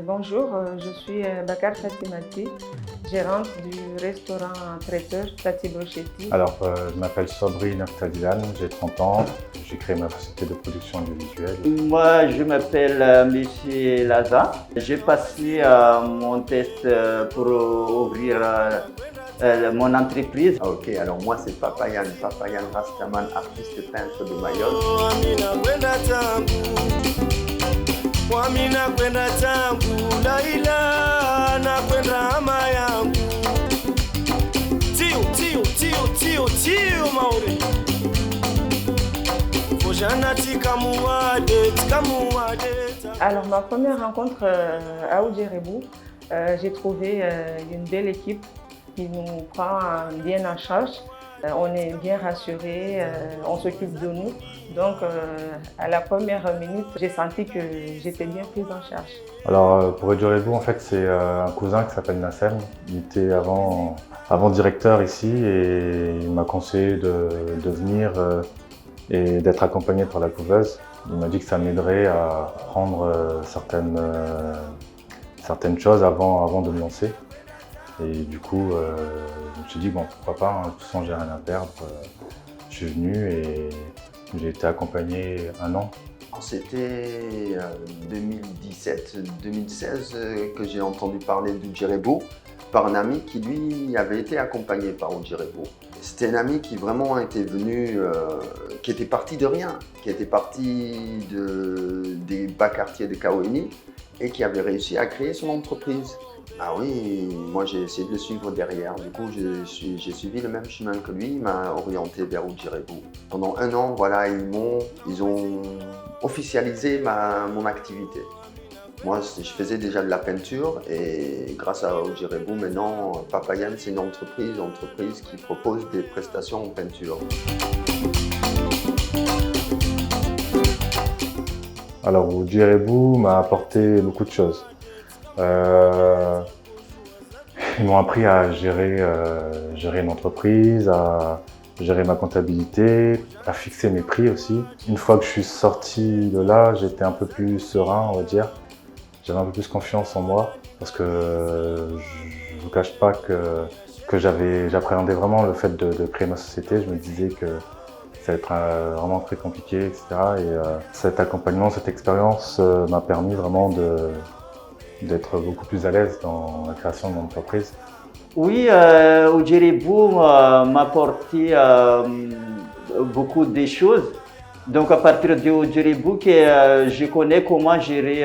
Bonjour, je suis Bakar Fatimati, gérante du restaurant traiteur Tati Brochetti. Alors, je m'appelle Sobri Naftalian, j'ai 30 ans, j'ai créé ma société de production audiovisuelle. Moi, je m'appelle Monsieur Laza. J'ai passé mon test pour ouvrir mon entreprise. Ok, alors moi c'est Papayan Rastaman, artiste peintre de Mayotte. Alors ma première rencontre à Oudjerébou, j'ai trouvé une belle équipe qui nous prend bien en charge. On est bien rassurés, on s'occupe de nous. Donc à la première minute, j'ai senti que j'étais bien prise en charge. Alors pour Oudjerébou, en fait, c'est un cousin qui s'appelle Nassem. Il était avant directeur ici et il m'a conseillé de venir et d'être accompagné par la couveuse. Il m'a dit que ça m'aiderait à apprendre certaines choses avant de me lancer. Et du coup, je me suis dit, bon, pourquoi pas, hein, de toute façon, j'ai rien à perdre. Je suis venu et j'ai été accompagné 1 an. C'était 2017-2016 que j'ai entendu parler d'Oudjerébou par un ami qui lui avait été accompagné par Oudjerébou. C'était un ami qui vraiment était venu, qui était parti de rien, qui était parti des bas quartiers de Kaouéni et qui avait réussi à créer son entreprise. Ah oui, moi j'ai essayé de le suivre derrière. Du coup, j'ai suivi le même chemin que lui. Il m'a orienté vers Oudjerébou. Pendant 1 an, voilà, ils ont officialisé mon activité. Moi, je faisais déjà de la peinture et grâce à Oudjerébou, maintenant, Papayan, c'est une entreprise qui propose des prestations en peinture. Alors Oudjerébou m'a apporté beaucoup de choses. Ils m'ont appris à gérer une entreprise, à gérer ma comptabilité, à fixer mes prix aussi. Une fois que je suis sorti de là, j'étais un peu plus serein, on va dire. J'avais un peu plus confiance en moi parce que je ne vous cache pas que j'appréhendais vraiment le fait de créer ma société. Je me disais que ça allait être vraiment très compliqué, etc. Et cet accompagnement, cette expérience m'a permis vraiment d'être beaucoup plus à l'aise dans la création de mon entreprise. Oui, Oudjerébou m'a apporté beaucoup de choses. Donc à partir de Oudjerébou, je connais comment gérer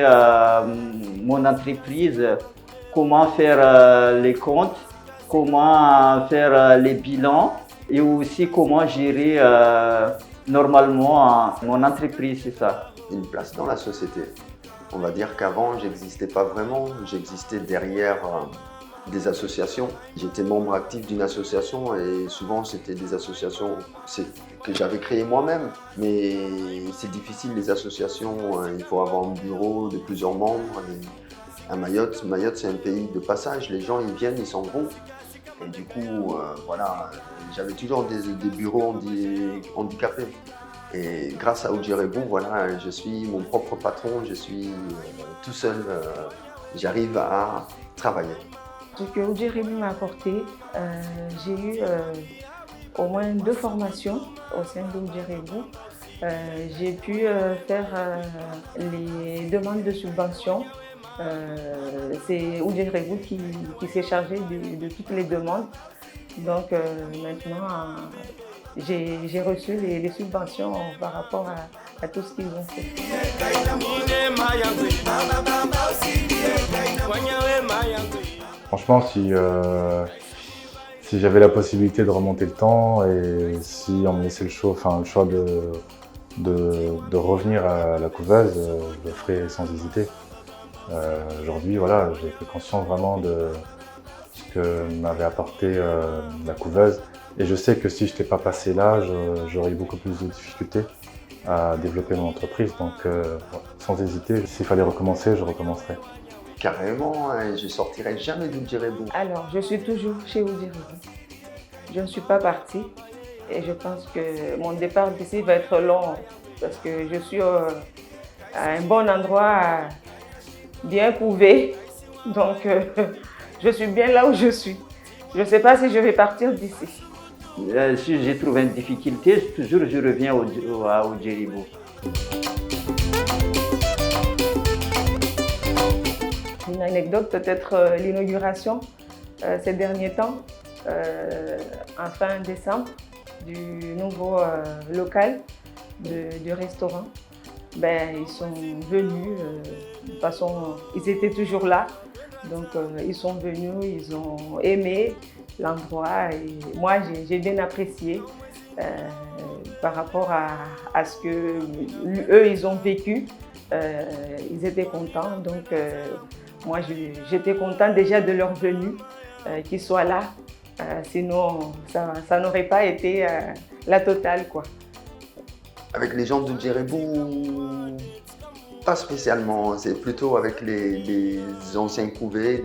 mon entreprise, comment faire les comptes, comment faire les bilans et aussi comment gérer normalement mon entreprise, c'est ça. Une place dans la société. On va dire qu'avant, j'existais pas vraiment. J'existais derrière des associations. J'étais membre actif d'une association et souvent c'était des associations que j'avais créées moi-même. Mais c'est difficile les associations, il faut avoir un bureau de plusieurs membres. Et à Mayotte, c'est un pays de passage, les gens ils viennent, ils s'en vont. Et du coup, voilà, j'avais toujours des bureaux handicapés. Et grâce à Oudjerébou, voilà, je suis mon propre patron, je suis tout seul, j'arrive à travailler. Ce que Oudjerébou m'a apporté, j'ai eu au moins 2 formations au sein d'Oudjerébou. J'ai pu faire les demandes de subventions. C'est Oudjerébou qui s'est chargé de toutes les demandes. Donc maintenant, j'ai reçu les subventions par rapport à tout ce qu'ils ont fait. Franchement, si j'avais la possibilité de remonter le temps et si on me laissait le choix de revenir à la couveuse, je le ferais sans hésiter. Aujourd'hui, voilà, j'ai pris conscience vraiment de ce que m'avait apporté la couveuse. Et je sais que si je n'étais pas passé là, j'aurais eu beaucoup plus de difficultés à développer mon entreprise. Donc, sans hésiter, s'il fallait recommencer, je recommencerais. Carrément, je ne sortirai jamais d'Oudjerébou. Alors, je suis toujours chez Oudjerébou. Je ne suis pas partie et je pense que mon départ d'ici va être long parce que je suis à un bon endroit bien couvé. Donc, je suis bien là où je suis. Je ne sais pas si je vais partir d'ici. Si j'ai trouvé une difficulté, toujours je reviens au Djeribou. Une anecdote, peut-être l'inauguration ces derniers temps, en fin décembre, du nouveau local du restaurant. Ils sont venus, de toute façon, ils étaient toujours là. Donc, ils sont venus, ils ont aimé l'endroit et moi, j'ai bien apprécié par rapport à ce que eux, ils ont vécu. Ils étaient contents. Donc, moi, j'étais contente déjà de leur venue, qu'ils soient là. Sinon, ça n'aurait pas été la totale, quoi. Avec les gens du Djeribou, pas spécialement. C'est plutôt avec les anciens couvées,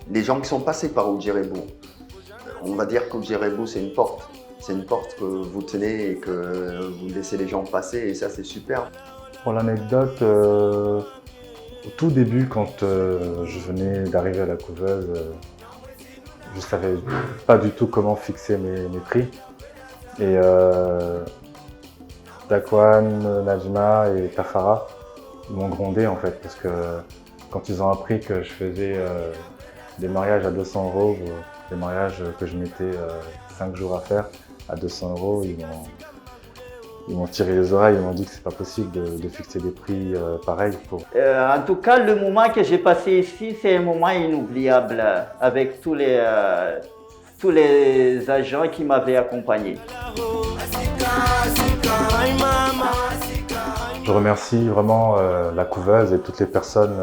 les gens qui sont passés par au Djeribou. On va dire qu'au Djeribou, c'est une porte. C'est une porte que vous tenez et que vous laissez les gens passer et ça, c'est super. Pour l'anecdote, au tout début, quand je venais d'arriver à la couveuse, je ne savais pas du tout comment fixer mes prix. Et Dakwan, Najma et Tafara m'ont grondé en fait, parce que quand ils ont appris que je faisais des mariages à 200 €, ou des mariages que je mettais 5 jours à faire à 200 €, ils m'ont tiré les oreilles, ils m'ont dit que c'est pas possible de fixer des prix pareils. En tout cas, le moment que j'ai passé ici, c'est un moment inoubliable avec tous les agents qui m'avaient accompagné. Je remercie vraiment la couveuse et toutes les personnes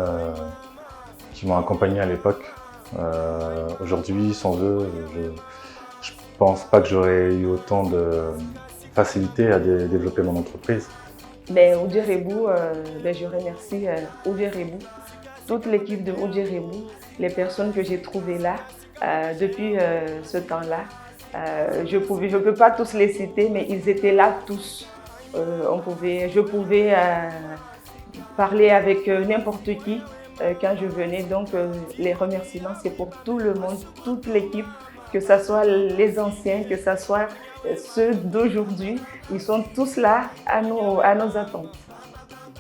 qui m'ont accompagné à l'époque. Aujourd'hui, sans eux, je pense pas que j'aurais eu autant de facilité à développer mon entreprise. Au Djeribou, je remercie au Djeribou, toute l'équipe de au Djeribou, les personnes que j'ai trouvées là depuis ce temps-là. Je peux pas tous les citer, mais ils étaient là tous. Je pouvais parler avec n'importe qui quand je venais. Donc les remerciements, c'est pour tout le monde, toute l'équipe, que ce soit les anciens, que ce soit ceux d'aujourd'hui. Ils sont tous là à nos attentes.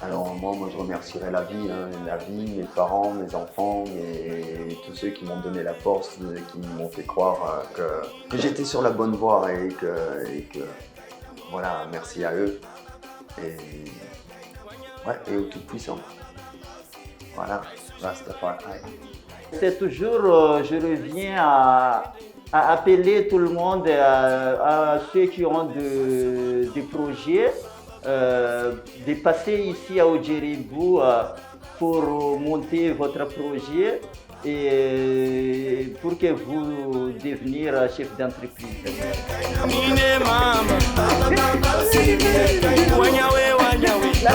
Alors moi je remercierai la vie, mes parents, mes enfants et tous ceux qui m'ont donné la force, qui m'ont fait croire que j'étais sur la bonne voie et que voilà, merci à eux et au Tout-Puissant. Voilà, Rastafari. C'est toujours, je reviens à appeler tout le monde, à ceux qui ont des projets, de passer ici à Djeribou pour monter votre projet et pour que vous deveniez chef d'entreprise. La